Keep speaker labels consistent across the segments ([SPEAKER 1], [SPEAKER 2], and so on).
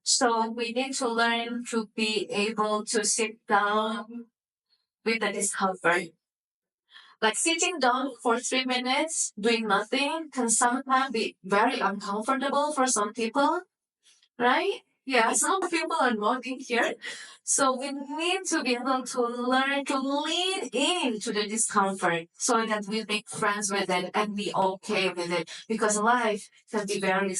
[SPEAKER 1] So we need to learn to be able to sit down with the discomfort. Like sitting down for 3 minutes doing nothing can sometimes be very uncomfortable for some people, right? Yeah, some people are nodding here. So we need to be able to learn to lean into the discomfort so that we make friends with it and be okay with it. Because life can be very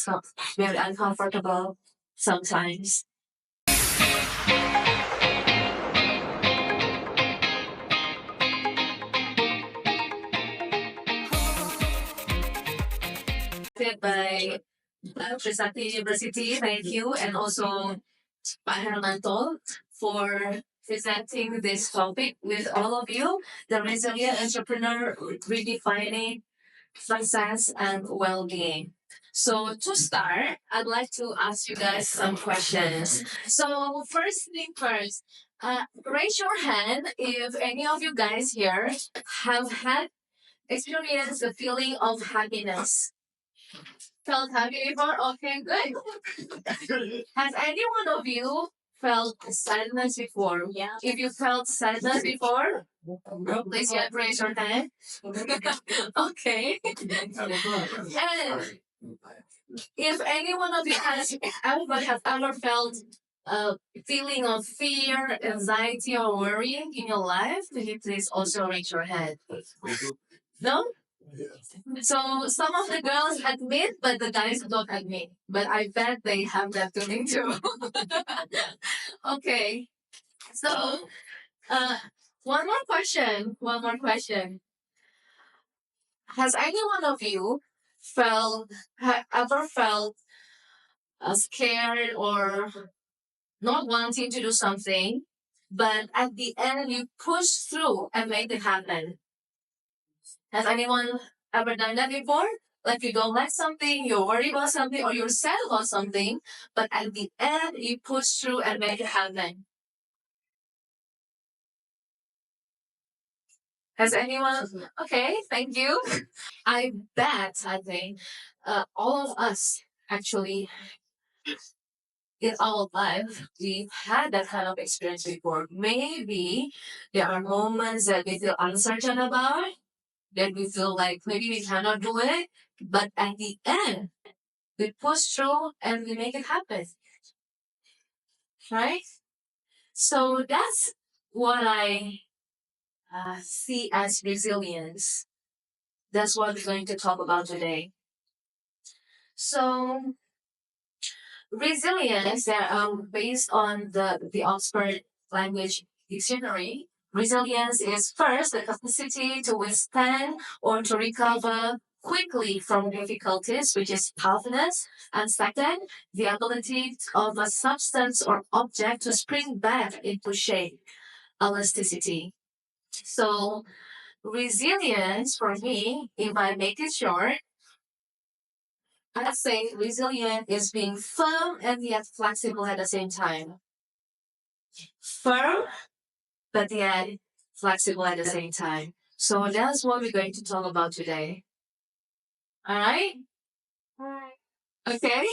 [SPEAKER 1] uncomfortable sometimes. By Trisakti University, thank you, and also Pak Hermanto for presenting this topic with all of you, the resilient entrepreneur redefining success and well-being. So to start, I'd like to ask you guys some questions. So first thing first, raise your hand if any of you guys here have had experienced the feeling of happiness. Felt happy before? Okay, good. Has any one of you felt sadness before? Yeah. If you felt sadness before, please raise your hand. Okay. And if any one of you has ever felt a feeling of fear, anxiety, or worrying in your life, can you please also raise your hand? No? So some of the girls admit, but the guys don't admit. But I bet they have that feeling too. Okay. So, uh, one more question. One more question. Has any one of you ever felt scared or not wanting to do something, but at the end you push through and make it happen? Has anyone ever done that before? Like you don't like something, you're worried about something, or you're sad about something, but at the end you push through and make it happen. Has anyone? Okay, thank you. I bet, I think, all of us actually in our life, we've had that kind of experience before. Maybe there are moments that we feel uncertain about, that we feel like maybe we cannot do it, but at the end, we push through and we make it happen. Right? So that's what I see as resilience. That's what we're going to talk about today. So resilience, based on the Oxford Language Dictionary, resilience is first the capacity to withstand or to recover quickly from difficulties, which is toughness, and second, the ability of a substance or object to spring back into shape, elasticity. So resilience for me, if I make it short, I'd say resilient is being firm and yet flexible at the same time. Firm, but yet flexible at the same time. So that's what we're going to talk about today. All right? Okay.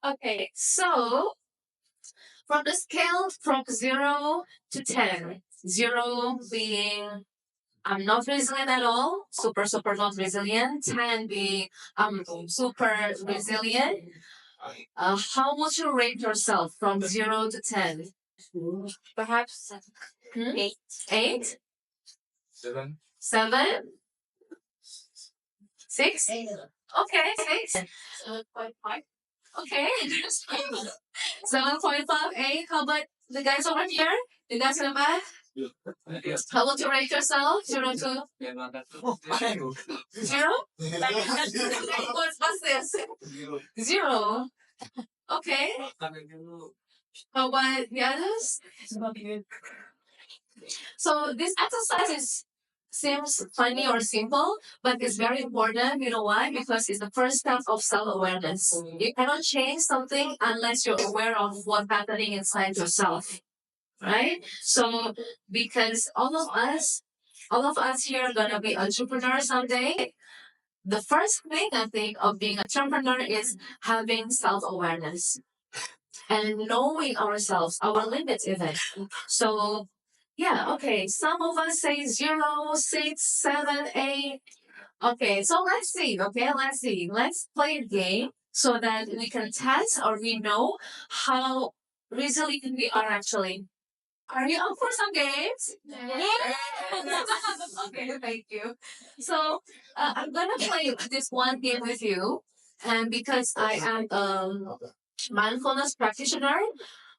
[SPEAKER 1] Okay. So from the scale from 0 to 10, 0 being I'm not resilient at all, super, super not resilient. 10 being I'm super resilient. How would you rate yourself from 0 to 10? Perhaps 8. 8? 7? 6? Okay, 6. 7.5. Okay. 7.5, 8. How about the guys over here? The guys in the back? How would you rate yourself? 0 to 0? What's this? 0. Okay. How about the others? So this exercise seems funny or simple, but it's very important. You know why? Because it's the first step of self-awareness. You cannot change something unless you're aware of what's happening inside yourself. Right? So because all of us here are gonna be entrepreneurs someday. The first thing I think of being an entrepreneur is having self-awareness. and knowing ourselves, our limits even. So yeah, okay. Some of us say 0, 6, 7, 8. Okay, so let's see. Okay, let's see. Let's play a game so that we can test or we know how resilient we are actually. Are you up for some games? Yeah. Okay, thank you. So I'm gonna play this one game with you, and because I am mindfulness practitioner,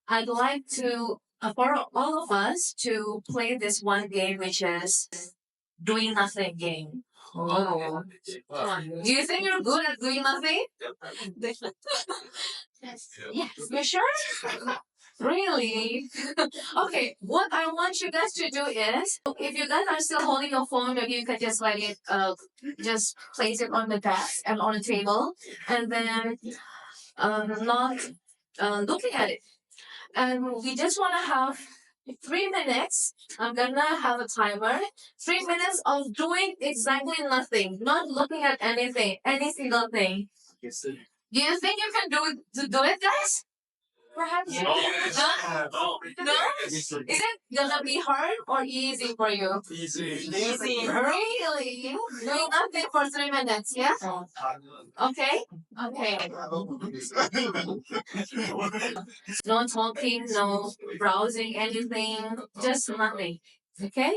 [SPEAKER 1] I'd like to for all of us to play this one game, which is doing nothing game. Oh. Do you think you're good at doing nothing? Yes. You sure? Really? Okay, what I want you guys to do is, if you guys are still holding your phone, maybe you can just let it, just place it on the desk and on the table, and then not looking at it. And we just want to have 3 minutes. I'm gonna have a timer. 3 minutes of doing exactly nothing, not looking at anything, any single thing. Do you think you can do it, guys? Perhaps. No. No? No? Is it gonna be hard or easy for you? Easy. Really? Doing nothing for 3 minutes, yeah? Okay? Okay. No talking, no browsing anything, just nothing. Okay?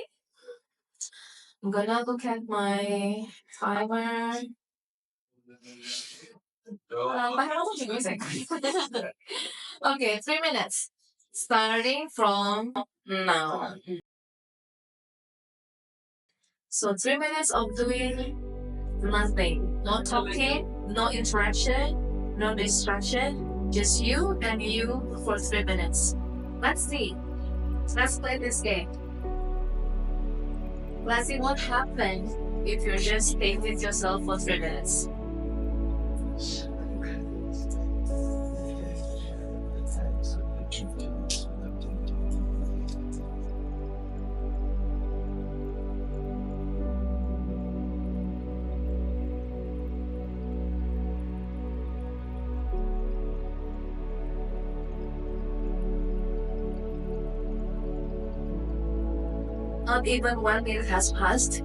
[SPEAKER 1] I'm gonna look at my timer. How much music? Okay, 3 minutes. Starting from now. So 3 minutes of doing nothing. No talking, no interaction, no distraction. Just you and you for 3 minutes. Let's see. Let's play this game. Let's see what happens if you just stay with yourself for 3 minutes. Not even 1 minute has passed.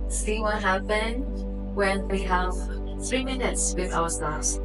[SPEAKER 1] See what happened when we have 3 minutes with ourselves.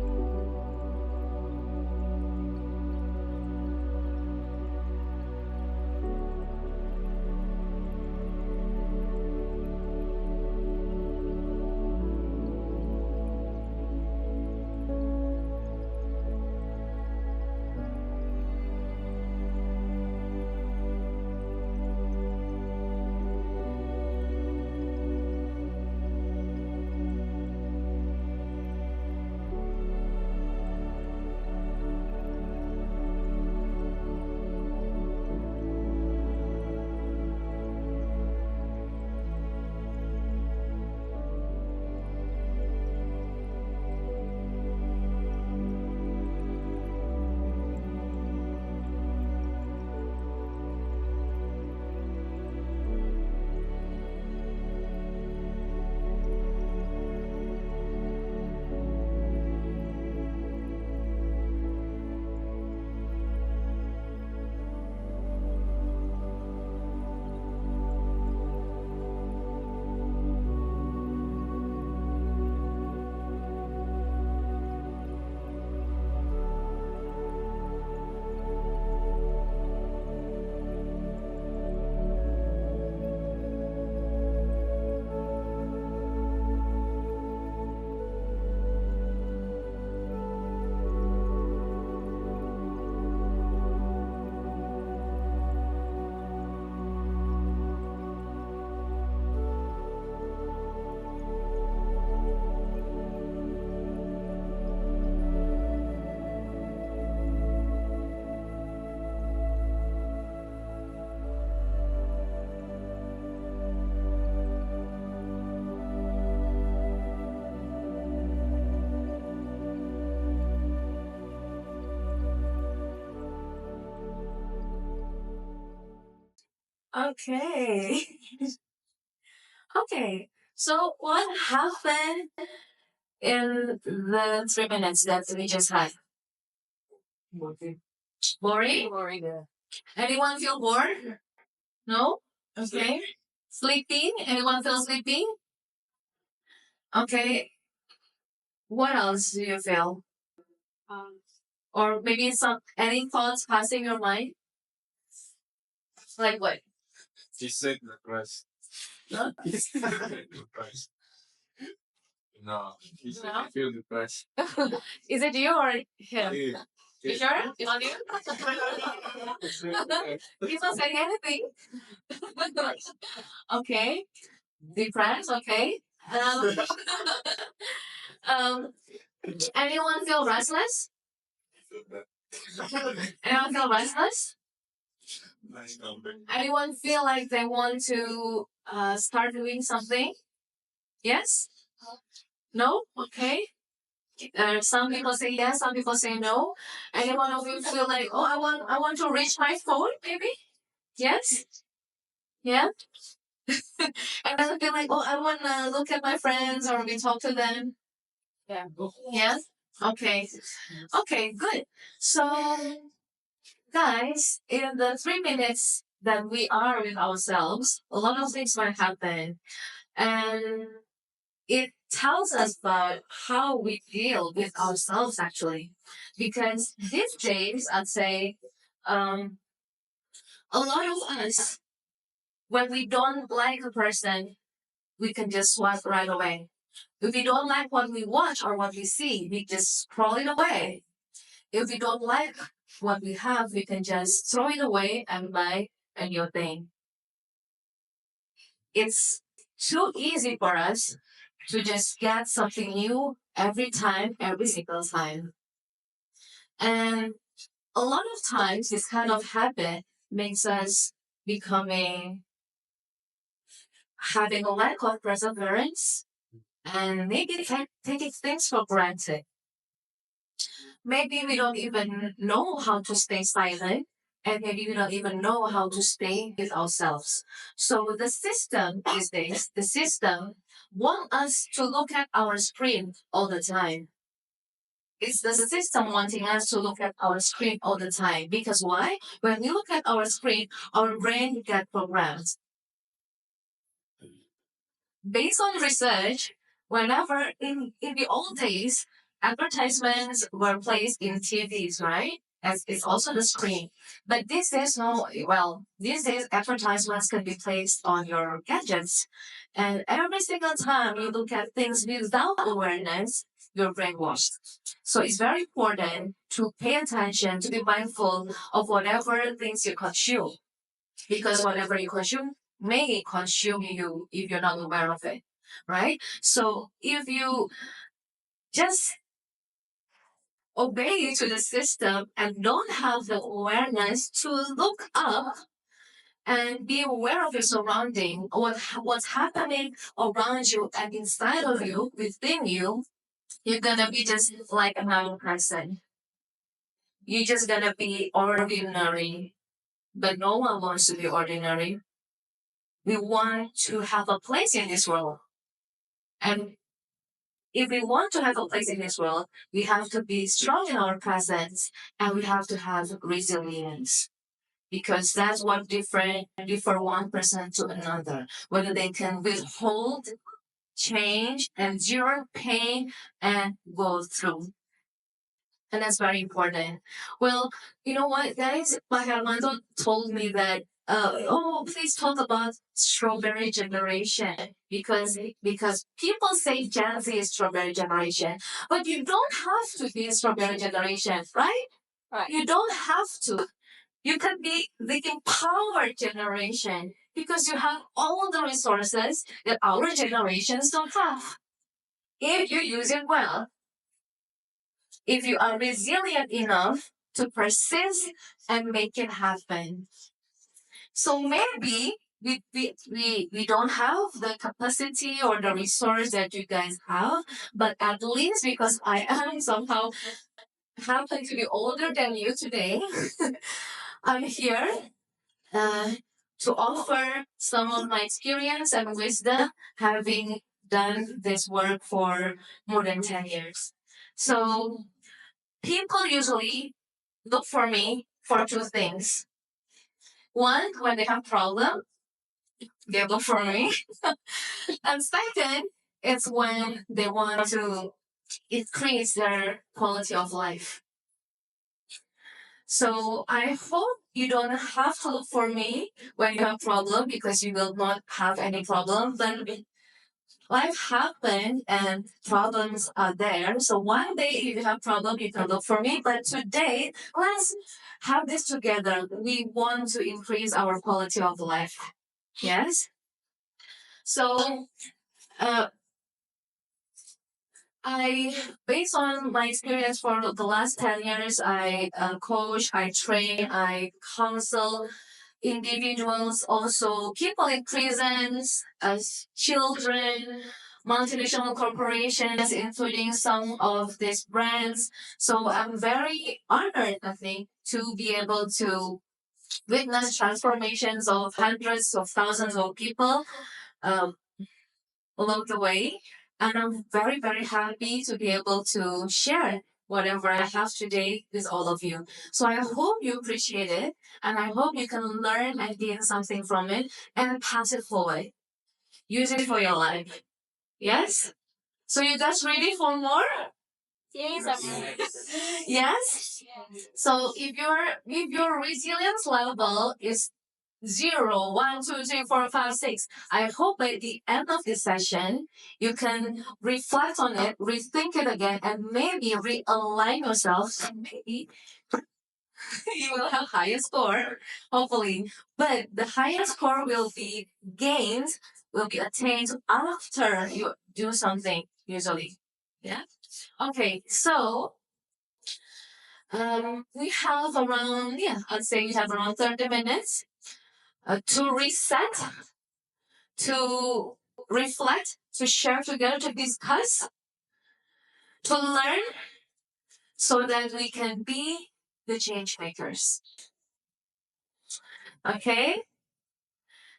[SPEAKER 1] Okay. Okay. So what happened in the 3 minutes that we just had? Boring? Boring. Anyone feel bored? No? Okay. Sleepy? Anyone feel sleepy? Okay. What else do you feel? Or maybe any thoughts passing your mind? Like what?
[SPEAKER 2] She said depressed.
[SPEAKER 1] Huh?
[SPEAKER 2] Depressed. No, he said I feel depressed.
[SPEAKER 1] Is it you or him?
[SPEAKER 2] Yeah.
[SPEAKER 1] You sure? It's not you? He's not saying anything. Okay. Depressed, okay. Um, um, anyone feel restless? Anyone feel restless?
[SPEAKER 2] Nice number.
[SPEAKER 1] Anyone feel like they want to start doing something? Yes? No? Okay. Some people say yes, some people say no. Anyone of you feel like, oh, I want to reach my phone, maybe? Yes? Yeah? And then feel like, oh, I want to look at my friends or we talk to them. Yeah. Yeah? Okay. Okay, good. So, guys, in the 3 minutes that we are with ourselves, a lot of things might happen. And it tells us about how we deal with ourselves, actually. Because these days, I'd say, a lot of us, when we don't like a person, we can just swipe right away. If we don't like what we watch or what we see, we just scroll it away. If we don't like what we have, we can just throw it away and buy a new thing. It's too easy for us to just get something new every time, every single time. And a lot of times, this kind of habit makes us becoming having a lack of perseverance and maybe taking things for granted. Maybe we don't even know how to stay silent, and maybe we don't even know how to stay with ourselves. So the system is this: the system want us to look at our screen all the time. It's the system wanting us to look at our screen all the time. Because why? When we look at our screen, our brain get programmed. Based on research, whenever in the old days, advertisements were placed in TVs, right? As it's also the screen. But these days, no, well, these days advertisements can be placed on your gadgets. And every single time you look at things without awareness, you're brainwashed. So it's very important to pay attention, to be mindful of whatever things you consume. Because whatever you consume may consume you if you're not aware of it, right? So if you just obey to the system and don't have the awareness to look up and be aware of your surrounding, what's happening around you and inside of you, within you, you're gonna be just like another person. You're just gonna be ordinary, but no one wants to be ordinary. We want to have a place in this world. And if we want to have a place in this world, we have to be strong in our presence and we have to have resilience. Because that's what differ one person to another. Whether they can withhold change, endure pain, and go through. And that's very important. Well, you know what, guys? My Armando told me that, oh, please talk about strawberry generation because people say Gen Z is strawberry generation, but you don't have to be a strawberry generation, right? Right. You don't have to. You can be the empowered generation because you have all the resources that our generations don't have. If you use it well, if you are resilient enough to persist and make it happen. So maybe we don't have the capacity or the resource that you guys have, but at least because I am somehow happen to be older than you today, I'm here uh, to offer some of my experience and wisdom, having done this work for more than 10 years. So people usually look for me for two things. One, when they have problem, they look for me. And second, it's when they want to increase their quality of life. So I hope you don't have to look for me when you have problem, because you will not have any problem. But life happens and problems are there. So one day if you have problem, you can look for me. But today, let's have this together. We want to increase our quality of life. Yes. So uh, based on my experience for the last 10 years, I coach, I train, I counsel individuals, also people in prisons, as children, multinational corporations, including some of these brands. So I'm very honored, I think, to be able to witness transformations of hundreds of thousands of people um, along the way. And I'm very, very happy to be able to share whatever I have today with all of you. So I hope you appreciate it, and I hope you can learn and gain something from it and pass it forward. Use it for your life. Yes? So you guys ready for more? Yes. Yes? So if your resilience level is 0, 1, 2, 3, 4, 5, 6. I hope by the end of this session, you can reflect on it, rethink it again, and maybe realign yourself. And maybe you will have higher score, hopefully. But the higher score will be gained, will be attained after you do something, usually. Yeah? Okay, so we have around, I'd say we have around 30 minutes to reset, to reflect, to share together, to discuss, to learn, so that we can be the change makers. Okay?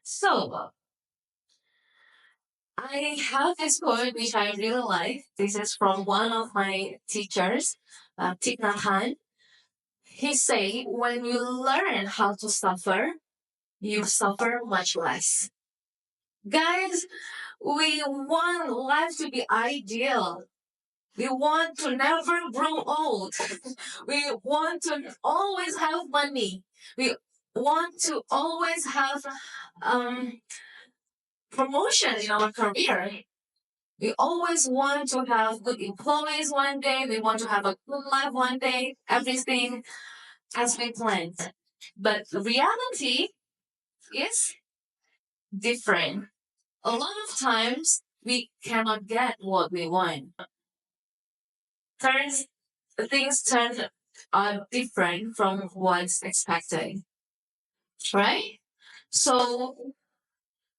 [SPEAKER 1] So, I have this quote which I really like. This is from one of my teachers, Thich Nhat Hanh. He say, when you learn how to suffer, you suffer much less. Guys, we want life to be ideal. We want to never grow old. We want to always have money. We want to always have promotion in our career. We always want to have good employees one day. We want to have a good life one day. Everything as we planned. But the reality is different. A lot of times we cannot get what we want. Turns things turn different from what's expected, right? So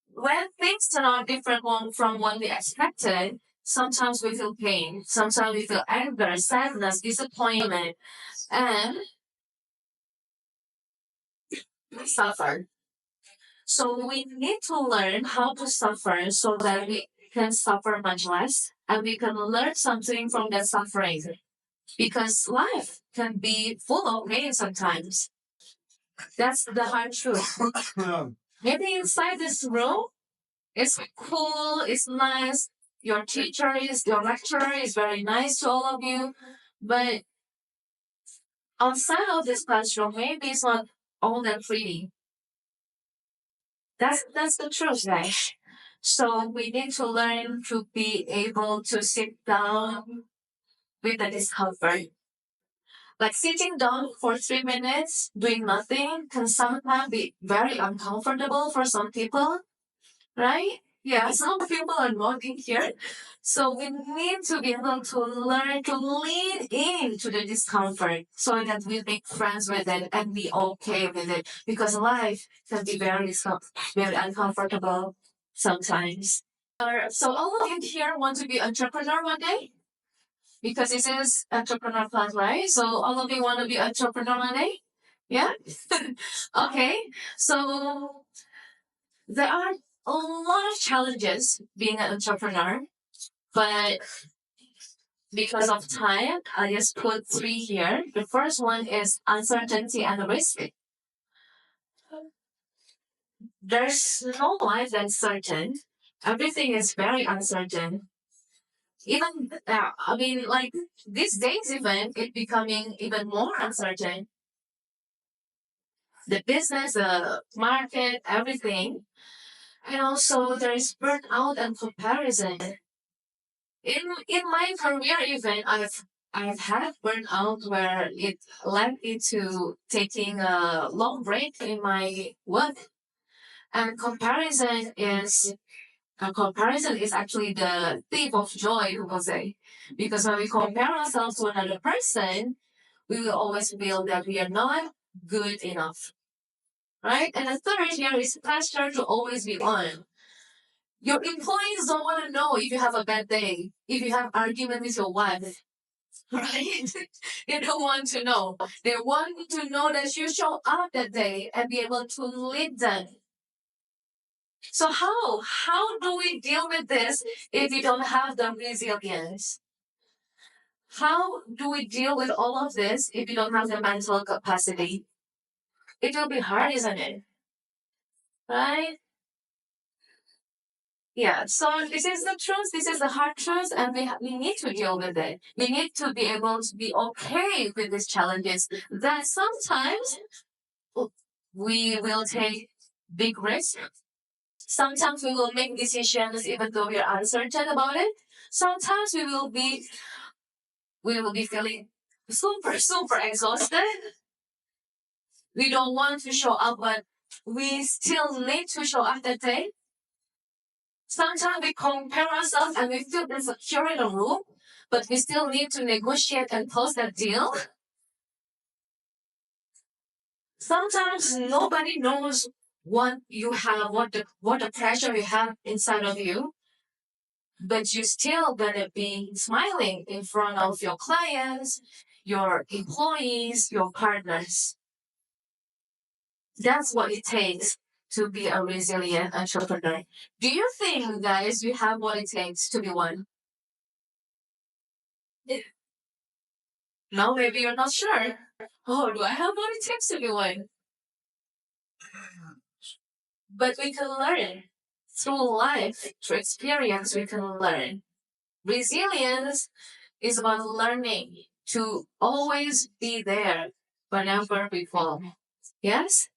[SPEAKER 1] when things turn out different from what we expected, sometimes we feel pain, sometimes we feel anger, sadness, disappointment, and we suffer. So we need to learn how to suffer so that we can suffer much less and we can learn something from that suffering. Because life can be full of pain sometimes. That's the hard truth. Maybe inside this room, it's cool, it's nice. Your lecturer is very nice to all of you. But outside of this classroom, maybe it's not all that pretty. That's the truth, guys. So we need to learn to be able to sit down with the discomfort. Like sitting down for 3 minutes doing nothing can sometimes be very uncomfortable for some people, right? Yeah, some people are nodding here. So we need to be able to learn to lean into the discomfort so that we make friends with it and be okay with it. Because life can be very uncomfortable sometimes. So all of you here want to be entrepreneur one day? Because this is entrepreneur class, right? So all of you want to be entrepreneur one day? Yeah? Okay. So there are a lot of challenges being an entrepreneur, but because of time, I just put three here. The first one is uncertainty and risk. There's no life that's certain. Everything is very uncertain. Even, like these days, even it becoming even more uncertain. The business, the market, everything. And also there is burnout and comparison. In my career even I've had burnout where it led me to taking a long break in my work. And comparison is actually the thief of joy, people say. Because when we compare ourselves to another person, we will always feel that we are not good enough. Right? And the third here is pressure to always be on. Your employees don't want to know if you have a bad day, if you have argument with your wife, right? They don't want to know. They want to know that you show up that day and be able to lead them. So how do we deal with this if we don't have the resilience? How do we deal with all of this if we don't have the mental capacity? It will be hard, isn't it? Right? Yeah, so this is the truth, this is the hard truth, and we need to deal with it. We need to be able to be okay with these challenges. That sometimes we will take big risks. Sometimes we will make decisions even though we are uncertain about it. Sometimes we will be feeling super exhausted. We don't want to show up, but we still need to show up that day. Sometimes we compare ourselves and we feel insecure in a room, but we still need to negotiate and close that deal. Sometimes nobody knows what you have, what the pressure you have inside of you, but you still gonna be smiling in front of your clients, your employees, your partners. That's what it takes to be a resilient entrepreneur. Do you think, guys, you have what it takes to be one? No, maybe you're not sure. Oh, do I have what it takes to be one? But we can learn. Through life, through experience, we can learn. Resilience is about learning to always be there whenever we fall. Yes?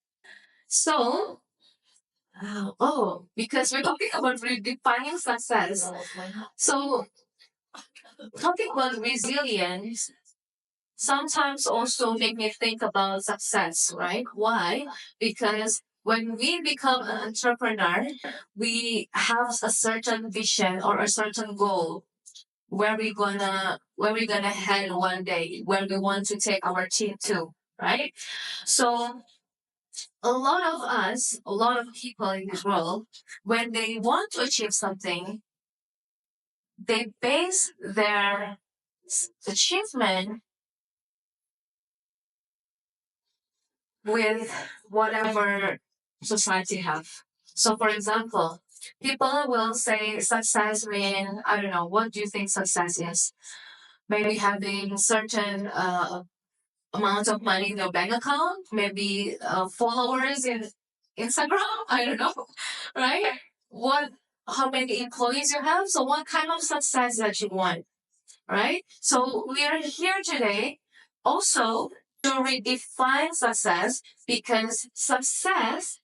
[SPEAKER 1] So, because we're talking about redefining success. So, talking about resilience sometimes also make me think about success, right? Why? Because when we become an entrepreneur, we have a certain vision or a certain goal where we gonna head one day, where we want to take our team to, right? So a lot of people in this world, when they want to achieve something, they base their achievement with whatever society have. So for example, people will say success mean, I don't know, what do you think success is? Maybe having certain amount of money in your bank account, maybe followers in Instagram, I don't know, right? What, how many employees you have? So what kind of success that you want, right? So we are here today also to redefine success, because success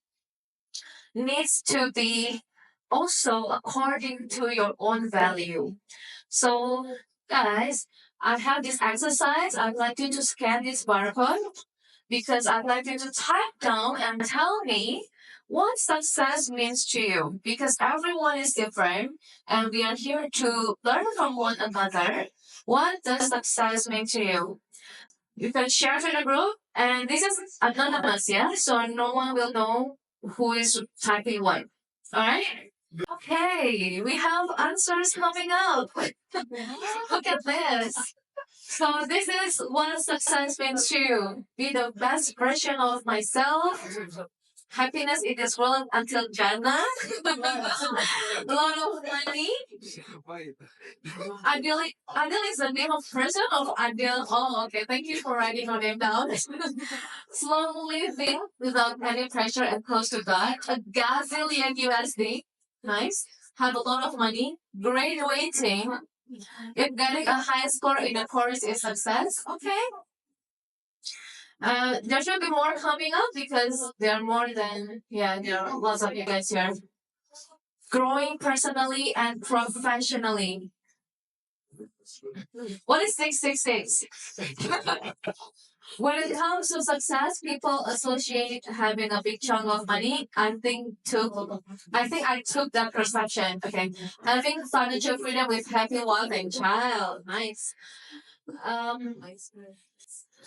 [SPEAKER 1] needs to be also according to your own value. So, guys, I have this exercise. I'd like you to scan this barcode because I'd like you to type down and tell me what success means to you, because everyone is different and we are here to learn from one another. What does success mean to you? You can share to the group, and this is anonymous, yeah? So no one will know who is typing what. Alright? Okay, we have answers coming up. Look at this. So this is what success means to you. Be the best version of myself. happiness in this world until Jannah. A lot of money. Adil is the name of person of Adil. Oh, okay. Thank you for writing your name down. Slow living without any pressure and close to God. A gazillion USD. Nice. Have a lot of money. Graduating. If getting a high score in a course is success, okay. There should be more coming up because there are more than, there are lots of you guys here. Growing personally and professionally. What is 666? When it comes to success, people associate having a big chunk of money. I think I took that perception. Okay. Having financial freedom with happy wife and child. Nice. Um,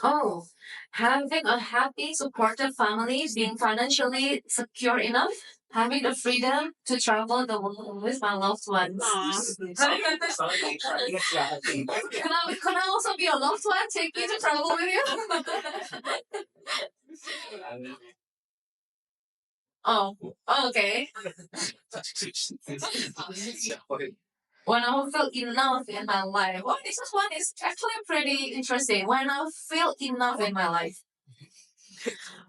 [SPEAKER 1] Oh, having a happy, supportive family, being financially secure enough, having the freedom to travel the world with my loved ones. Can I also be a loved one? Take me to travel with you? Oh, okay. When I feel enough in my life. Well, this one is actually pretty interesting. When I feel enough in my life.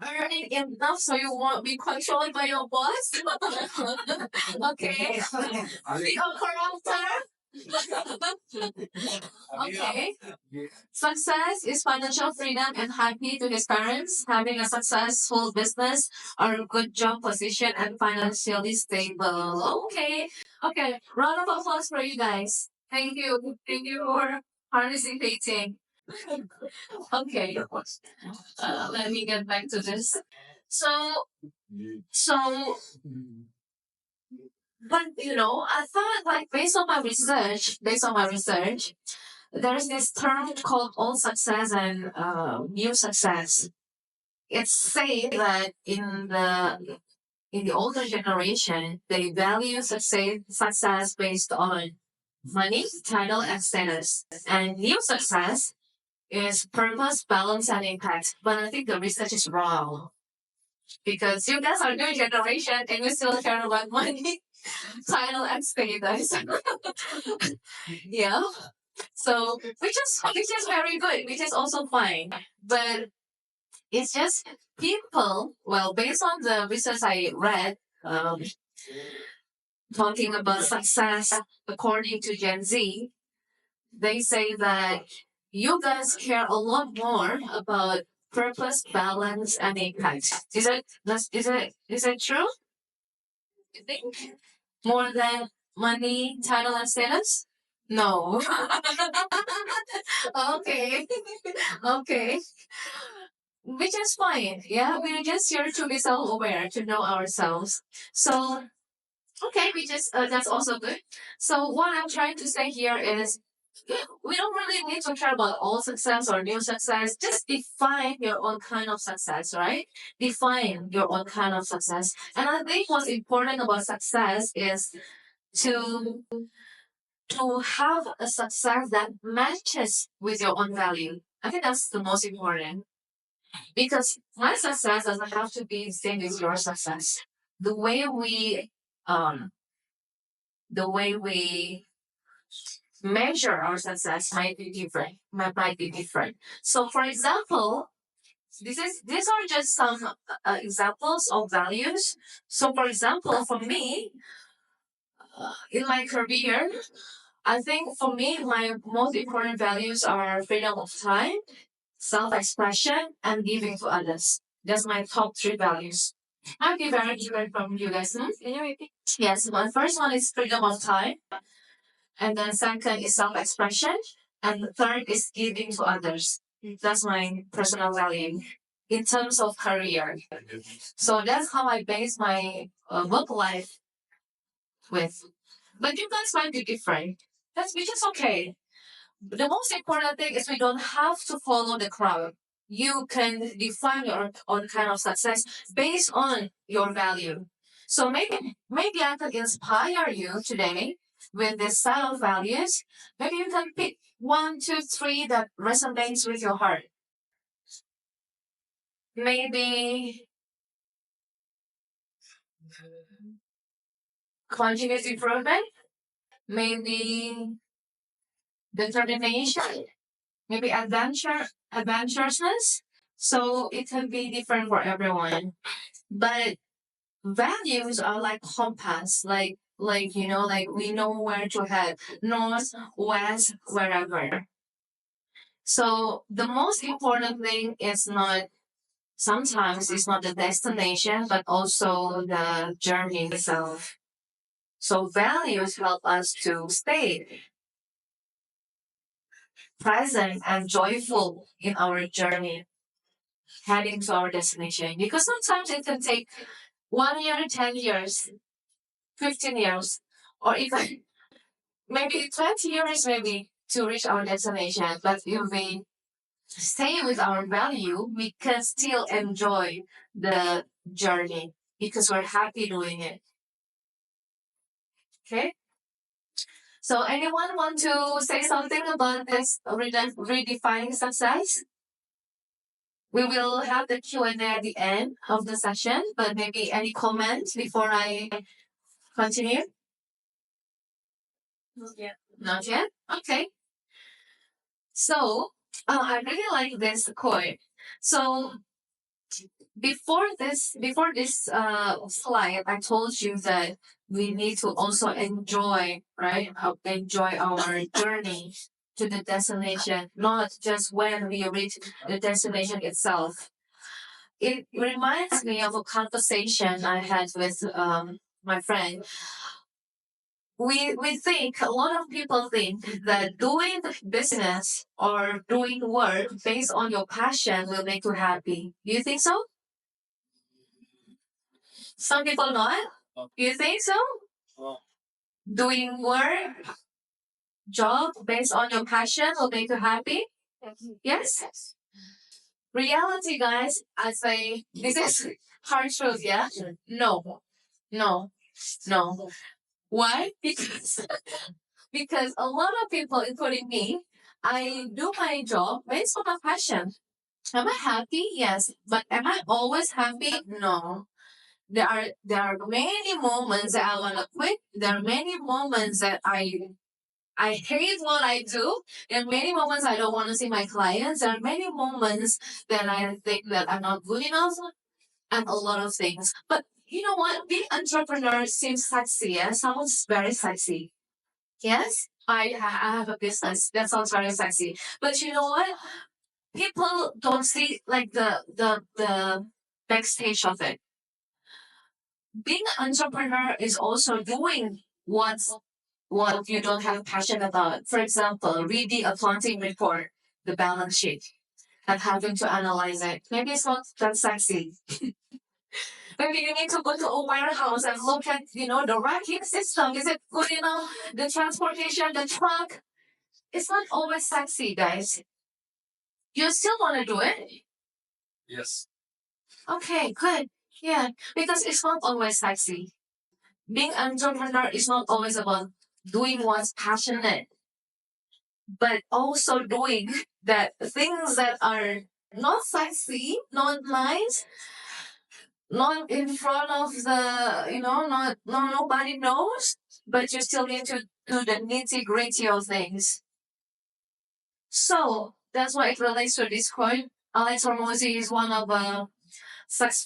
[SPEAKER 1] Earning enough so you won't be controlled by your boss? Okay. Be a character? Okay. Success is financial freedom and happy to his parents, having a successful business or a good job position and financially stable. Okay. Okay. Round of applause for you guys. Thank you. Thank you for participating. Okay. Let me get back to this. So, so, but I thought like based on my research, there's this term called old success and new success. It's said that in the older generation, they value success based on money, title, and status. And new success is purpose, balance, and impact. But I think the research is wrong because you guys are new generation and you still care about money, title, and status. Yeah. So which is very good, which is also fine. But it's just people. Well, based on the research I read, talking about success according to Gen Z, they say that you guys care a lot more about purpose, balance, and impact. Is it true? You think more than money, title, and status? No. Okay. Okay. Which is fine. Yeah, we're just here to be self-aware, to know ourselves. So, okay, that's also good. So, what I'm trying to say here is we don't really need to care about all success or new success. Just define your own kind of success, right? Define your own kind of success. And I think what's important about success is to to have a success that matches with your own value. I think that's the most important. Because my success doesn't have to be the same as your success. The way we um the way we measure our success might be different. So for example, these are just some examples of values. So for example, for me, in my career, I think for me my most important values are freedom of time, self-expression, and giving to others. That's my top three values. Might be very different from you guys. Can you repeat? Yes, my first one is freedom of time, and then second is self-expression, and the third is giving to others. That's my personal value in terms of career. So that's how I base my work life with. But you guys might be different. Which is okay. The most important thing is we don't have to follow the crowd. You can define your own kind of success based on your value. So maybe I can inspire you today with this style of values. Maybe you can pick one, two, three that resonates with your heart. Maybe continuous improvement, maybe determination, maybe adventurousness. So it can be different for everyone. But values are like compass, like we know where to head, north, west, wherever. So the most important thing is not sometimes it's not the destination, but also the journey itself. So values help us to stay present and joyful in our journey, heading to our destination. Because sometimes it can take 1 year, 10 years, 15 years, or even maybe 20 years maybe to reach our destination. But if we stay with our value, we can still enjoy the journey because we're happy doing it. Okay? So anyone want to say something about this redefining success? We will have the Q&A at the end of the session, but maybe any comments before I continue? Not yet. Not yet? Okay. So, I really like this quote. So, before this slide, I told you that we need to also enjoy, right? Enjoy our journey to the destination, not just when we reach the destination itself. It reminds me of a conversation I had with my friend. We think a lot of people think that doing business or doing work based on your passion will make you happy. Do you think so? Some people not. Do you think so? Doing work, job based on your passion will make you happy? Yes. Reality, guys, I say this is hard truth, yeah? No. No. No. Why? Because a lot of people, including me, I do my job based on my passion. Am I happy? Yes. But am I always happy? No. There are many moments that I wanna quit. There are many moments that I hate what I do. There are many moments I don't want to see my clients. There are many moments that I think that I'm not good enough and a lot of things. But you know what? Being entrepreneur seems sexy. Yeah? Sounds very sexy. Yes, I have a business. That sounds very sexy. But you know what? People don't see like the backstage of it. Being an entrepreneur is also doing what you don't have passion about. For example, read the accounting report, the balance sheet, and having to analyze it. Maybe it's not that sexy. Maybe you need to go to a warehouse and look at, the racking system. Is it good enough? The transportation, the truck. It's not always sexy, guys. You still want to do it?
[SPEAKER 2] Yes.
[SPEAKER 1] Okay, good. Yeah, because it's not always sexy. Being an entrepreneur is not always about doing what's passionate, but also doing that things that are not sexy, not nice, not in front of the, not no nobody knows, but you still need to do the nitty gritty of things. So that's why it relates to this quote. Alex Hormozy is one of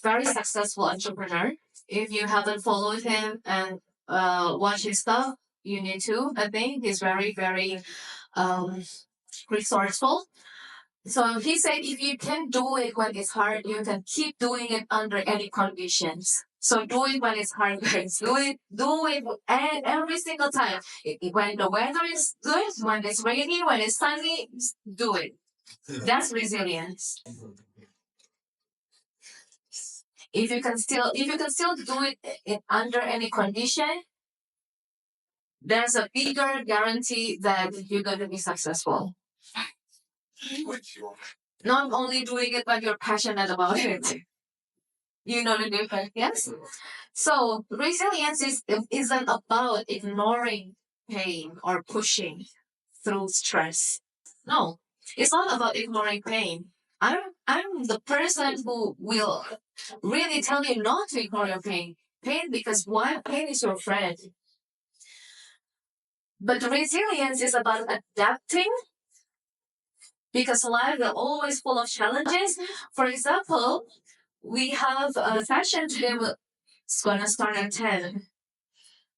[SPEAKER 1] very successful entrepreneur. If you haven't followed him and watch his stuff, you need to. I think he's very, very um, resourceful. So he said if you can do it when it's hard, you can keep doing it under any conditions. So do it when it's hard, guys. Do it every single time. When the weather is good, when it's rainy, when it's sunny, do it. That's resilience. If you can still do it under any condition, there's a bigger guarantee that you're going to be successful. Not only doing it when you're passionate about it. You know the difference, yes? So resilience isn't about ignoring pain or pushing through stress. No, it's not about ignoring pain. I'm the person who will really tell you not to ignore your pain. pain because why? Pain is your friend. But resilience is about adapting because life is always full of challenges. For example, we have a session today. It's gonna start at 10,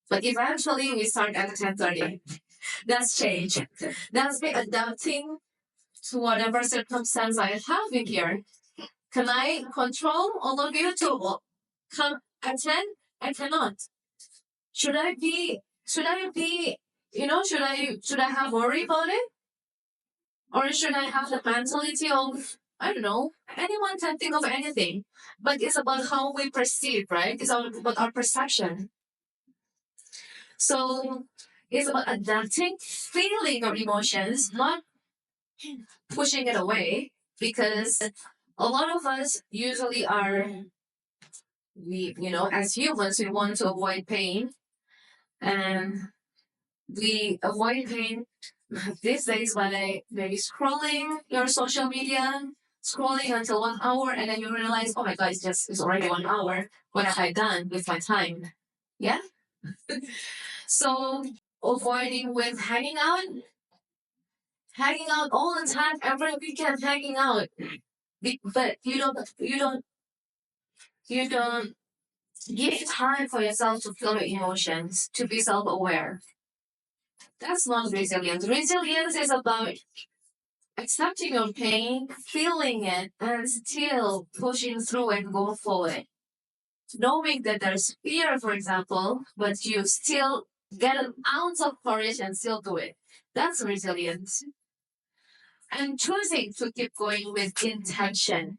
[SPEAKER 1] but eventually we start at 10:30. That's change. That's me adapting to whatever circumstance I have in here. Can I control all of you to come at 10? I cannot. Should I be, should I have worry about it? Or should I have the mentality of, I don't know, anyone can think of anything. But it's about how we perceive, right? It's about our perception. So it's about adapting, feeling your emotions, not pushing it away. Because a lot of us usually are, as humans, we want to avoid pain. And we avoid pain these days by maybe scrolling your social media, scrolling until 1 hour, and then you realize, oh my God, it's already 1 hour. What have I done with my time? Yeah. So avoiding with hanging out all the time, every weekend hanging out. But you don't give time for yourself to feel your emotions, to be self-aware. That's not resilience. Resilience is about accepting your pain, feeling it, and still pushing through and go forward. Knowing that there's fear, for example, but you still get an ounce of courage and still do it. That's resilience. And choosing to keep going with intention.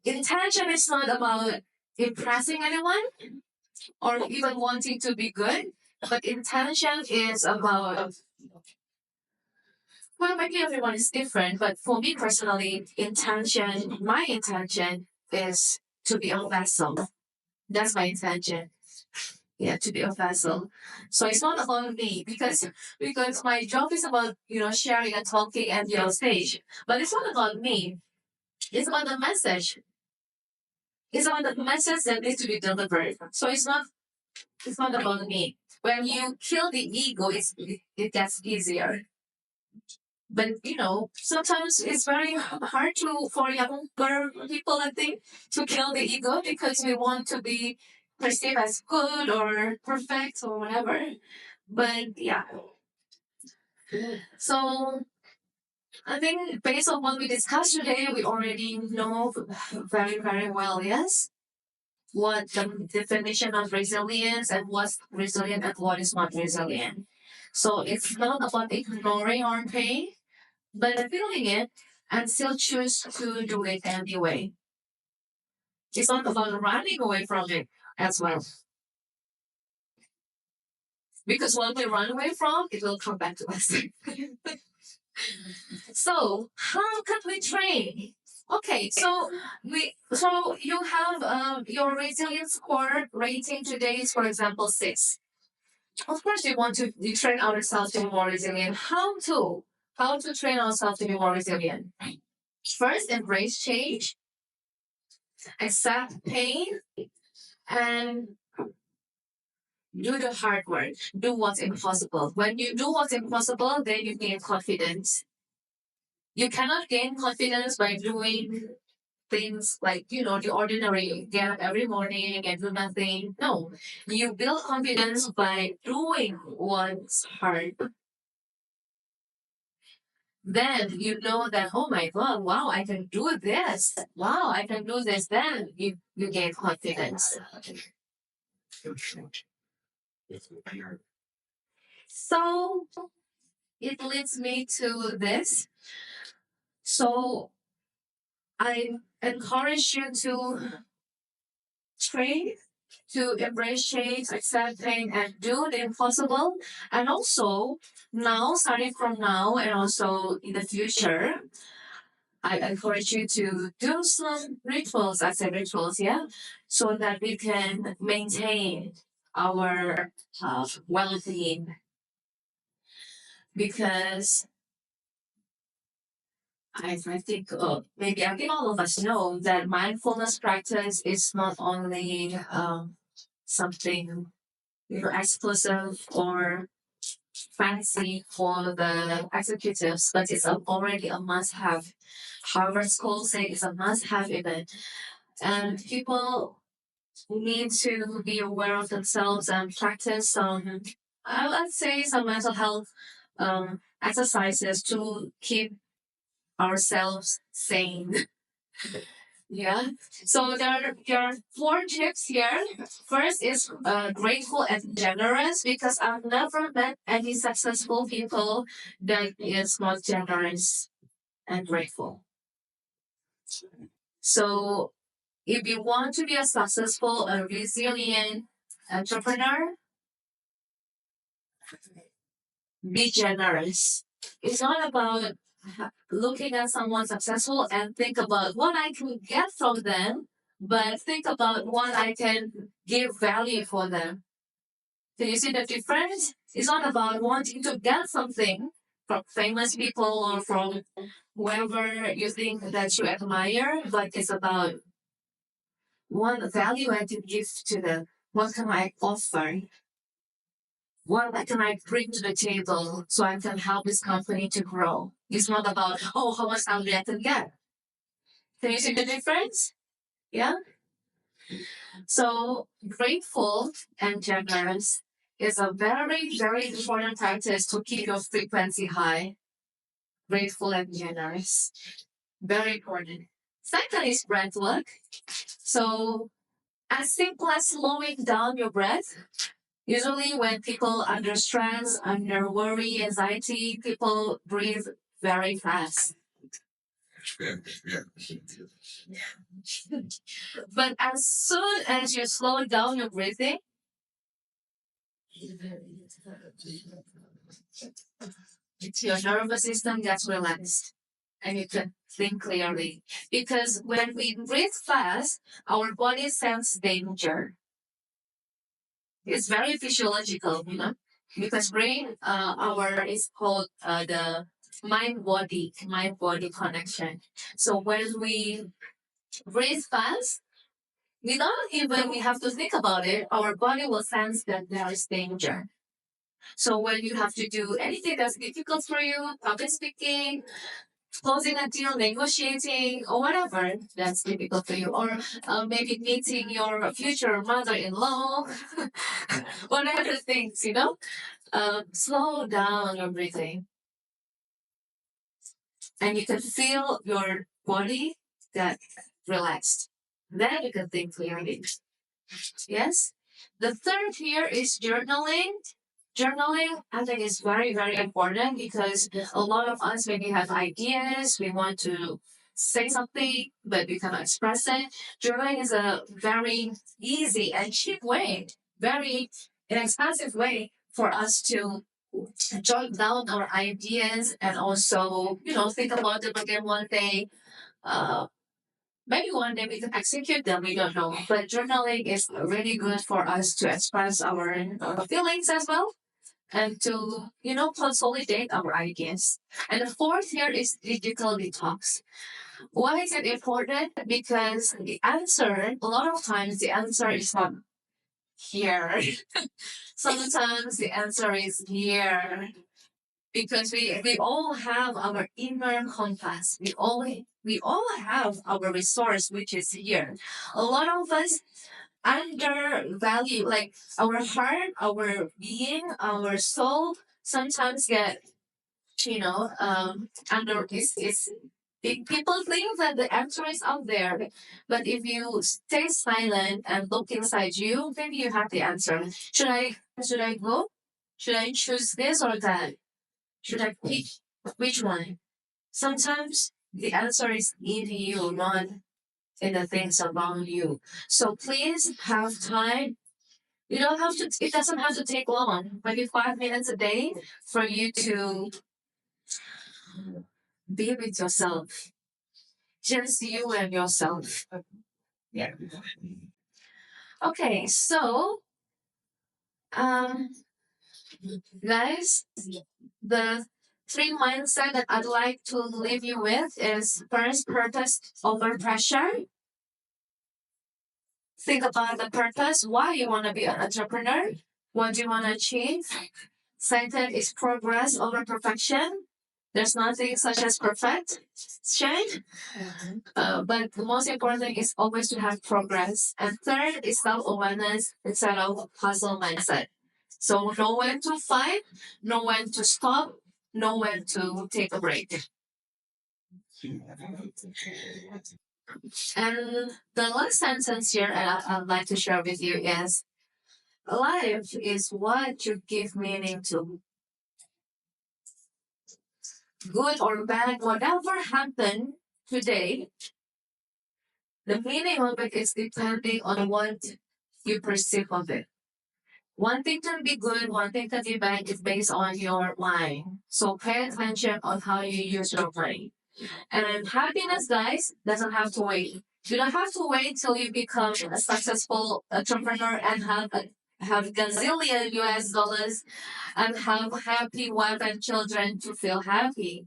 [SPEAKER 1] Intention is not about impressing anyone or even wanting to be good, but intention is about, well, maybe everyone is different, but for me personally, my intention is to be a vessel. That's my intention. Yeah, to be a vessel. So it's not about me because my job is about sharing and talking and be on stage. But it's not about me. It's about the message. It's about the message that needs to be delivered. So it's not about me. When you kill the ego, it gets easier. But sometimes it's very hard for younger people, I think, to kill the ego because we want to be perceived as good or perfect or whatever. But yeah, so I think based on what we discussed today, we already know very, very well, yes, what the definition of resilience and what's resilient and what is not resilient. So it's not about ignoring our pain, but feeling it and still choose to do it anyway. It's not about running away from it as well. Because when we run away from, it will come back to us. So how can we train? Okay, so you have your resilience score rating today is, for example, 6. Of course, you train ourselves to be more resilient. How to train ourselves to be more resilient? First, embrace change, accept pain, and do the hard work. Do what's impossible. When you do what's impossible, then you gain confidence. You cannot gain confidence by doing things like, the ordinary, get up every morning and do nothing. No, you build confidence by doing what's hard. Then you know that, oh my God, wow, I can do this. Wow, I can do this. Then you gain confidence. So it leads me to this. So I encourage you to train, to embrace change, accept pain, and do the impossible. And also, now, starting from now, and also in the future, I encourage you to do some rituals, I say rituals, yeah, so that we can maintain our well being. Because I think maybe I think all of us know that mindfulness practice is not only something exclusive or fancy for the executives, but it's already a must-have. Harvard School say it's a must-have event, and people need to be aware of themselves and practice some, I'd say, some mental health exercises to keep ourselves sane. Yeah. So there are four tips here. First is grateful and generous, because I've never met any successful people that is not generous and grateful. So if you want to be a successful and resilient entrepreneur, be generous. It's not about looking at someone successful and think about what I can get from them, but think about what I can give value for them. Do you see the difference? It's not about wanting to get something from famous people or from whoever you think that you admire, but it's about what value I can give to them. What can I offer? What can I bring to the table so I can help this company to grow? It's not about, oh, how much salary I can get. Can you see the difference? Yeah. So grateful and generous is a very, very important practice to keep your frequency high. Grateful and generous. Very important. Second is breath work. So as simple as slowing down your breath. Usually when people under stress, under worry, anxiety, people breathe very fast. But as soon as you slow down your breathing, your nervous system gets relaxed and you can think clearly. Because when we breathe fast, our body senses danger. It's very physiological, because brain, our is called the mind body connection. So when we breathe fast, without even we have to think about it, our body will sense that there is danger. So when you have to do anything that's difficult for you, public speaking, closing a deal, negotiating, or whatever that's difficult for you, or maybe meeting your future mother-in-law, whatever things, slow down your breathing, and you can feel your body get relaxed. Then you can think clearly. Yes. The third here is journaling. Journaling, I think, is very, very important, because a lot of us, when we have ideas, we want to say something, but we cannot express it. Journaling is a very easy and cheap way, very inexpensive way for us to jot down our ideas and also, think about them again one day. Uh, Maybe one day we can execute them, we don't know. But journaling is really good for us to express our feelings as well, and to, consolidate our ideas. And the fourth here is digital detox. Why is it important? Because the answer, a lot of times, the answer is not here. Sometimes the answer is here, because we all have our inner compass. We all have our resource, which is here. A lot of us undervalue, like our heart, our being, our soul sometimes get, under is people think that the answer is out there, but if you stay silent and look inside you, maybe you have the answer. Should I go? Should I choose this or that? Should I pick which one? Sometimes the answer is in you, not in the things around you. So please have time. You don't have to, it doesn't have to take long, maybe 5 minutes a day for you to be with yourself. Just you and yourself. Yeah. Okay, so, um, guys, the three mindset that I'd like to leave you with is first, purpose over pressure. Think about the purpose, why you want to be an entrepreneur, what do you want to achieve. Second is progress over perfection. There's nothing such as perfection. But the most important thing is always to have progress. And third is self-awareness instead of hustle mindset. So know when to fight, know when to stop, know when to take a break. And the last sentence here I'd like to share with you is life is what you give meaning to. Good or bad, whatever happened today, the meaning of it is depending on what you perceive of it. One thing can be good, one thing can be bad. It's based on your mind. So pay attention on how you use your brain. And happiness, guys, doesn't have to wait. You don't have to wait till you become a successful entrepreneur and have gazillion US dollars and have happy wife and children to feel happy.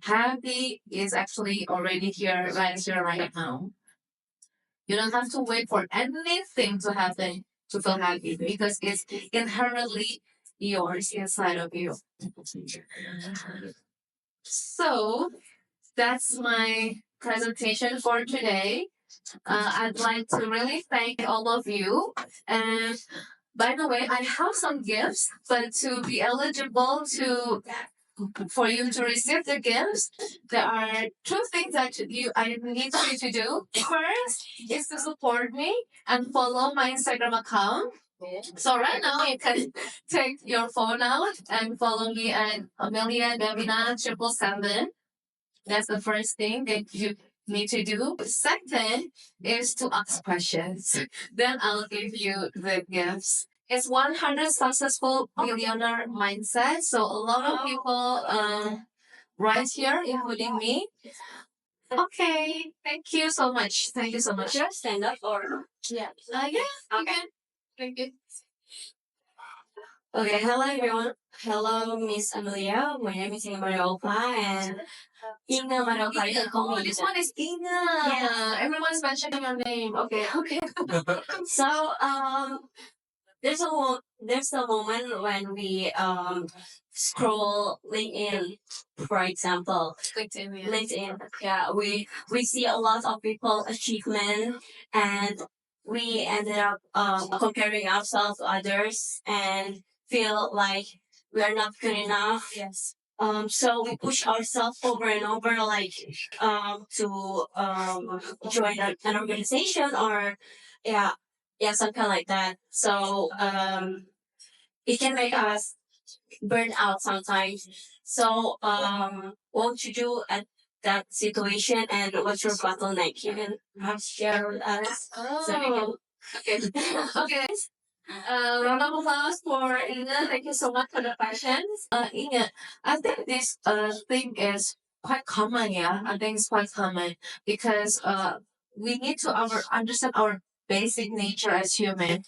[SPEAKER 1] Happy is actually already here, right now. You don't have to wait for anything to happen to feel happy because it's inherently yours inside of you. So that's my presentation for today. I'd like to really thank all of you. And by the way, I have some gifts, but to be eligible to for you to receive the gifts, there are two things that I need you to do. First is to support me and follow my Instagram account. So right now you can take your phone out and follow me at Amelia Devina 777. That's the first thing that you need to do. Second is to ask questions. Then I'll give you the gifts. It's 100 successful billionaire mindset. So a lot of people right here, including me. Okay, thank you so much. Thank you so much. Should I stand up or? Yeah. Yeah. Okay. Thank you. Okay, hello everyone. Hello, Miss Amelia. My name is Inga Mariopa and Inga Mariopa. You can call me. This one is Inga. Yeah, everyone's mentioning your name. Okay, okay. So, there's a moment when we scroll LinkedIn, for example. LinkedIn, yeah. LinkedIn. Yeah, we see a lot of people achievement and we ended up comparing ourselves to others and feel like we are not good enough. Yes. So we push ourselves over and over, like to join an organization or yeah, yeah, something like that. So it can make us burn out sometimes. So what you do at that situation and what's your bottleneck? You can share with us. Oh, so okay. Okay. Round of applause for Inga. Thank you so much for the questions. Inga, I think this thing is quite common. Yeah, I think it's quite common because we need to understand our basic nature as human.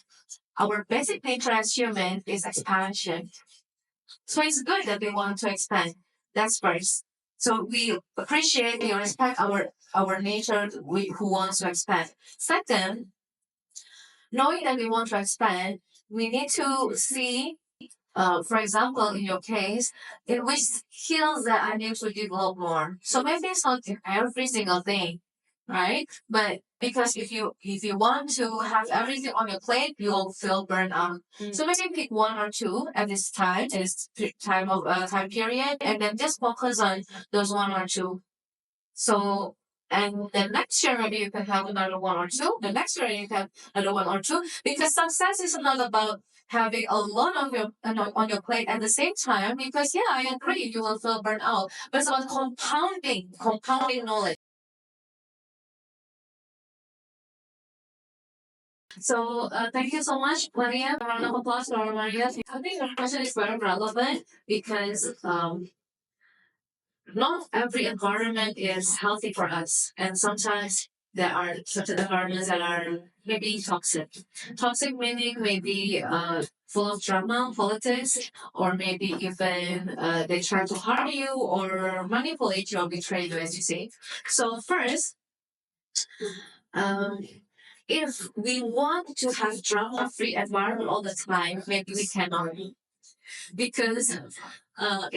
[SPEAKER 1] Our basic nature as human is expansion. So it's good that we want to expand. That's first. So we appreciate and respect our nature who wants to expand. Second, knowing that we want to expand, we need to see, for example, in your case, in which skills that I need to develop more. So maybe it's not every single thing, right? But because if you want to have everything on your plate, you will feel burned out. So maybe pick one or two at this time period, and then just focus on those one or two. So, and the next year maybe you can have another one or two. The next year you can have another one or two. Because success is not about having a lot of your on your plate at the same time. Because yeah, I agree, you will feel burnt out. But it's about compounding knowledge. So thank you so much, Maria. A round of applause for Maria. I think your question is very relevant because not every environment is healthy for us. And sometimes there are certain environments that are maybe toxic. Toxic meaning maybe full of drama, politics, or maybe even they try to harm you or manipulate you or betray you, as you say. So first, um, if we want to have drama-free environment all the time, maybe we cannot, because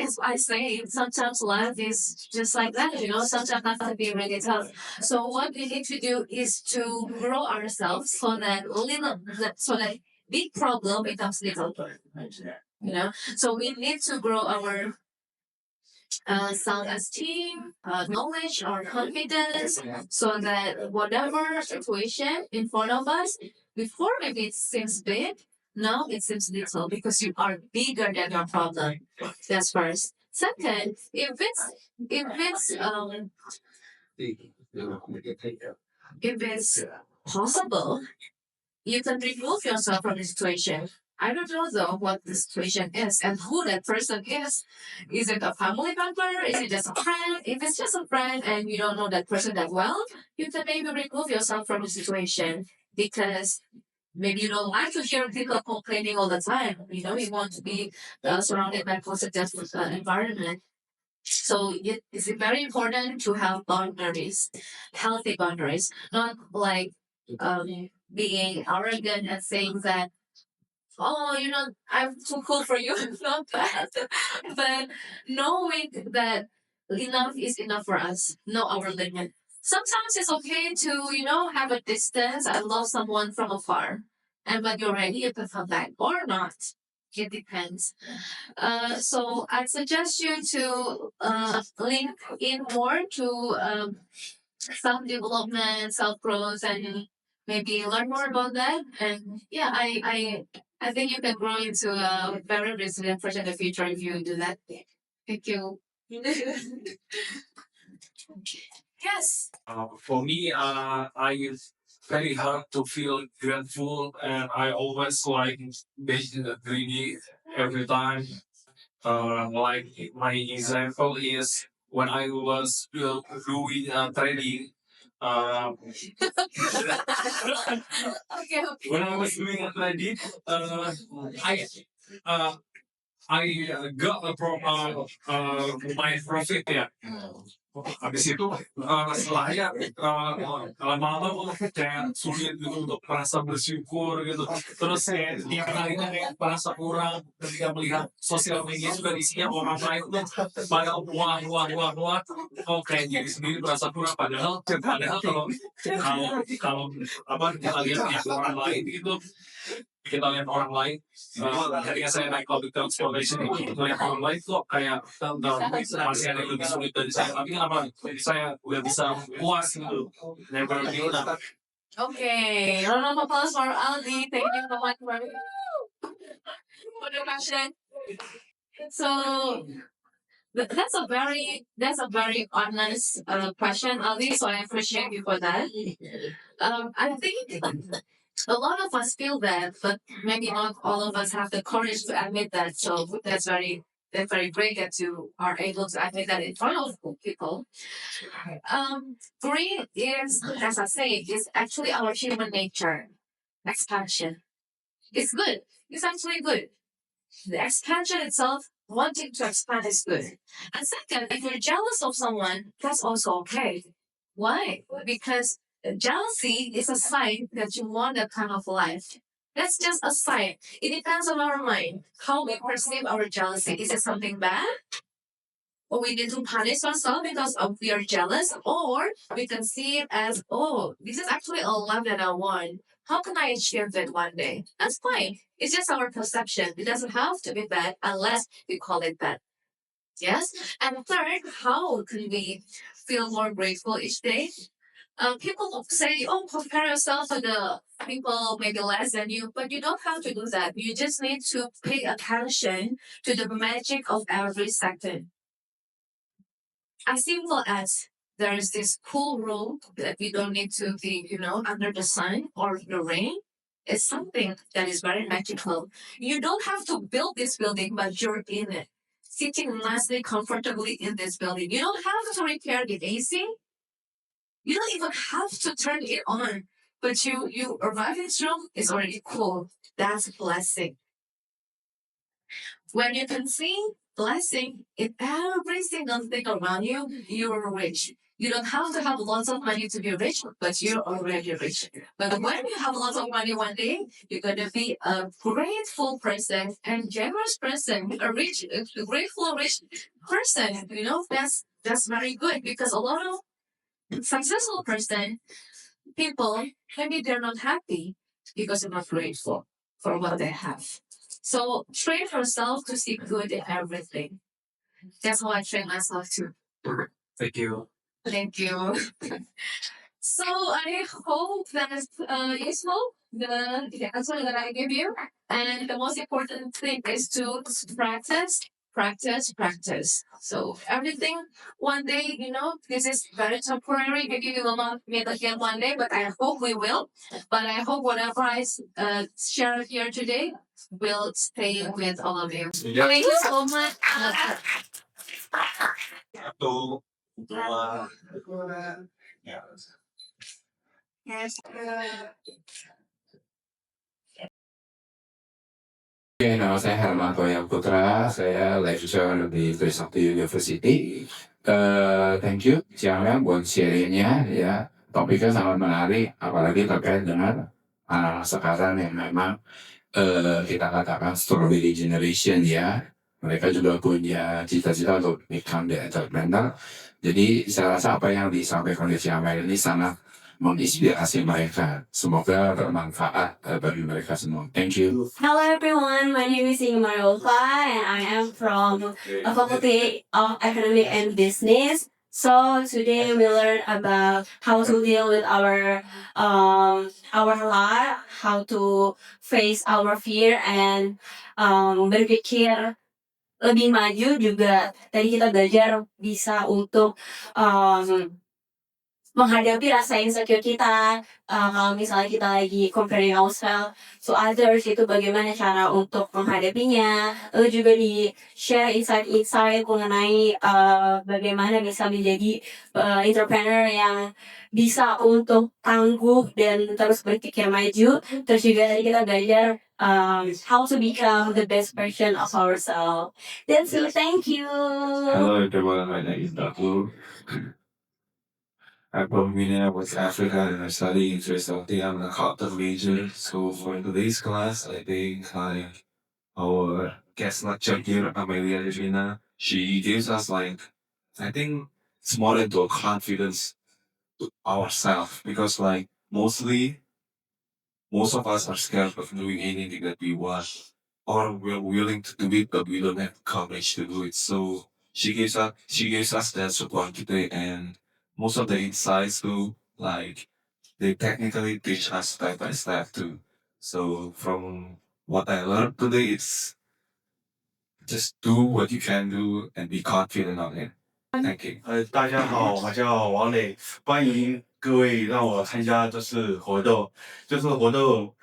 [SPEAKER 1] as I say, sometimes life is just like that, sometimes life can be really tough. So what we need to do is to grow ourselves so that big problem becomes little. So we need to grow our self-esteem, knowledge, or confidence, so that whatever situation in front of us, before maybe it seems big, now it seems little because you are bigger than your problem. That's first. Second, if it's possible, you can remove yourself from the situation. I don't know though what the situation is and who that person is. Is it a family member? Is it just a friend? If it's just a friend and you don't know that person that well, you can maybe remove yourself from the situation because maybe you don't like to hear people complaining all the time. You want to be surrounded by positive environment. So it's very important to have boundaries, healthy boundaries, not like being arrogant and saying that, oh, I'm too cool for you. Not that, but knowing that enough is enough for us, know our limit. Sometimes it's okay to, have a distance and love someone from afar. And when you're ready, you can come back or not. It depends. So I suggest you to link in more to self development, self growth, and maybe learn more about that. And yeah, I think you can grow into a very resilient person in the future if you do that. Thank you. Yes.
[SPEAKER 2] For me, I use very hard to feel grateful, and I always like being greedy every time. Like my example is when I was doing trading. Uh,
[SPEAKER 1] Okay.
[SPEAKER 2] when I was doing trading, I uh, got a my profit ya. Habis itu setelahnya lama-lama kayak sulit gitu untuk merasa bersyukur gitu. Terus kayak tiap harinya kayak merasa kurang ketika melihat sosial media juga isinya orang lain tuh pada wah. Oh kayak diri sendiri merasa kurang. Padahal kalau apa kita lihat ya orang lain gitu, kita lihat orang lain ketika saya naik public transportation itu melihat orang lain kok kayak masih ada yang lebih sulit dari saya, tapi kenapa saya udah bisa puas gitu, never give up.
[SPEAKER 1] Okay. Round of applause for Aldi. Thank you so much for the question. So that's a very honest question, Aldi. So I appreciate you for that. I think a lot of us feel that, but maybe not all of us have the courage to admit that. So that's very great that you are able to admit that in front of people. Greed is, as I say, is actually our human nature. Expansion. It's good. It's actually good. The expansion itself, wanting to expand is good. And second, if you're jealous of someone, that's also okay. Why? Because jealousy is a sign that you want that kind of life. That's just a sign. It depends on our mind, how we perceive our jealousy. Is it something bad? Or we need to punish ourselves because we are jealous? Or we can see it as, oh, this is actually a love that I want. How can I achieve it one day? That's fine. It's just our perception. It doesn't have to be bad unless we call it bad. Yes. And third, how can we feel more grateful each day? People say, oh, compare yourself to the people maybe less than you, but you don't have to do that. You just need to pay attention to the magic of every second. As simple as there is this cool rule that we don't need to be, under the sun or the rain. It's something that is very magical. You don't have to build this building, but you're in it, sitting nicely, comfortably in this building. You don't have to repair the AC. You don't even have to turn it on, but you arrive in this room, it's already cool. That's a blessing. When you can see blessing in every single thing around you, you're rich. You don't have to have lots of money to be rich, but you're already rich. But when you have lots of money one day, you're gonna be a grateful person and generous person, a grateful, rich person. You know, that's very good because a lot of successful people, maybe they're not happy because they're not grateful for what they have. So train yourself to see good in everything. That's how I train myself too.
[SPEAKER 2] Thank you.
[SPEAKER 1] Thank you. So I hope that's useful, the answer that I give you. And the most important thing is to practice, practice, practice. So everything, one day, this is very temporary. Maybe we will not meet again one day, but I hope we will. But I hope whatever I share here today will stay with all of you.
[SPEAKER 2] Yeah.
[SPEAKER 1] Thank you so much.
[SPEAKER 2] Satu, dua, ya.
[SPEAKER 3] Oke, nama saya Hermanto Yang Putra, saya lecturer di Trisakti University. Thank you, siangnya buat sharingnya ya. Topiknya sangat menarik, apalagi terkait dengan anak sekarang yang memang kita katakan strawberry generation ya. Mereka juga punya cita-cita untuk become the entrepreneur. Jadi saya rasa apa yang disampaikan oleh si Amel ini sangat menginspirasi mereka. Semoga bermanfaat bagi mereka semua. Thank you.
[SPEAKER 4] Hello everyone, my name is Ingmar Olfa and I am from a Faculty of Economic and Business. So today we learn about how to deal with our life, how to face our fear and berpikir lebih maju juga. Tadi kita belajar bisa untuk menghadapi rasa insecure kita, kalau misalnya kita lagi comparing ourselves to others, itu bagaimana cara untuk menghadapinya. Lalu juga di share insight-insight mengenai bagaimana bisa menjadi entrepreneur yang bisa untuk tangguh dan terus berpikir maju. Terus juga tadi kita belajar how to become the best version of ourselves. That's it, thank you.
[SPEAKER 3] Hello everyone, my name is Daku. I'm from Guinea, West Africa, and I study in Trisakti. I'm a content major. So for today's class, I think our guest lecturer here, Amelia Devina, she gives us I think it's more into a confidence to ourselves because most of us are scared of doing anything that we want, or we're willing to do it, but we don't have courage to do it. So she gives us that support today, and most of the insights too, they technically teach us step by step too. So from what I learned today, it's just do what you can do and be confident on it. Thank you.
[SPEAKER 5] 大家好，我叫王磊，欢迎各位让我参加这次活动。这次活动，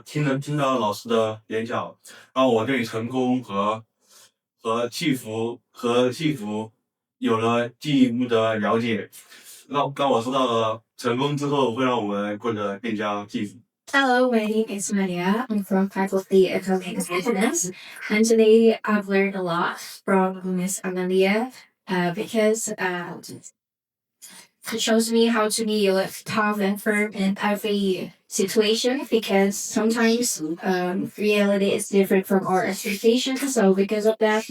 [SPEAKER 5] 听到老师的演讲，让我对成功和幸福有了进一步的了解，让我知道了成功之后会让我们过得更加幸福。
[SPEAKER 6] Hello, my name is Maria. I'm from Faculty of Business, and today I've learned a lot from Miss Amelia because it shows me how to be tough and firm in every situation because sometimes reality is different from our expectations. So because of that,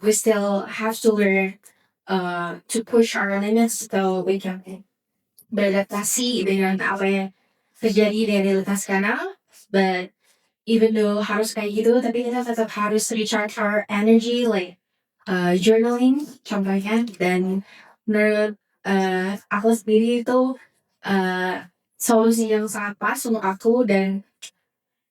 [SPEAKER 6] we still have to learn to push our limits so we can beradaptasi dengan apa yang terjadi di realitas sekarang. But even though harus kayak gitu, tapi kita tetap harus recharge our energy, journaling contohnya. Dan menurut aku sendiri itu solusi yang sangat pas untuk aku. Dan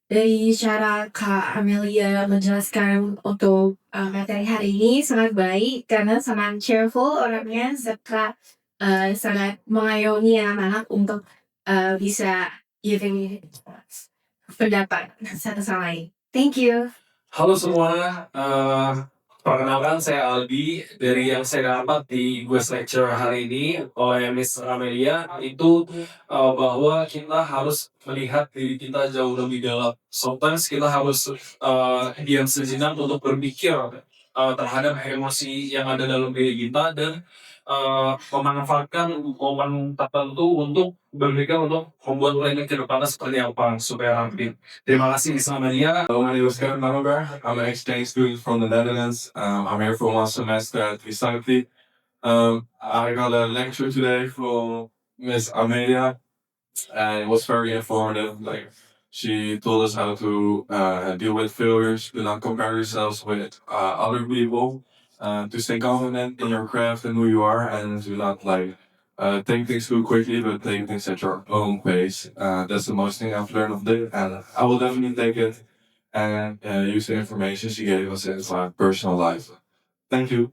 [SPEAKER 6] dari cara Kak Amelia menjelaskan untuk materi hari ini sangat baik karena sangat cheerful orangnya, serta sangat mengayomi anak-anak untuk bisa giving pendapat satu sama lain. Thank you.
[SPEAKER 2] Halo semua, Perkenalkan, saya Aldi. Dari yang saya dapat di guest lecture hari ini oleh Miss Amelia itu bahwa kita harus melihat diri kita jauh lebih dalam. Sometimes kita harus diam sejenak untuk berpikir terhadap emosi yang ada dalam diri kita dan memanfaatkan momen tertentu untuk berpikir untuk membuat planning ke depannya seperti apa supaya rapi. Terima kasih Miss Amelia.
[SPEAKER 7] Hello, my name is Kevin Manogar. I'm an exchange student from the Netherlands. I'm here for one semester at Trisakti. I got a lecture today from Miss Amelia, and it was very informative. Like, she told us how to deal with failures, do not compare yourselves with other people, to stay confident in your craft and who you are, and do not take things too quickly, but take things at your own pace. That's the most thing I've learned of it, and I will definitely take it and use the information she gave us in my personal life. Thank you.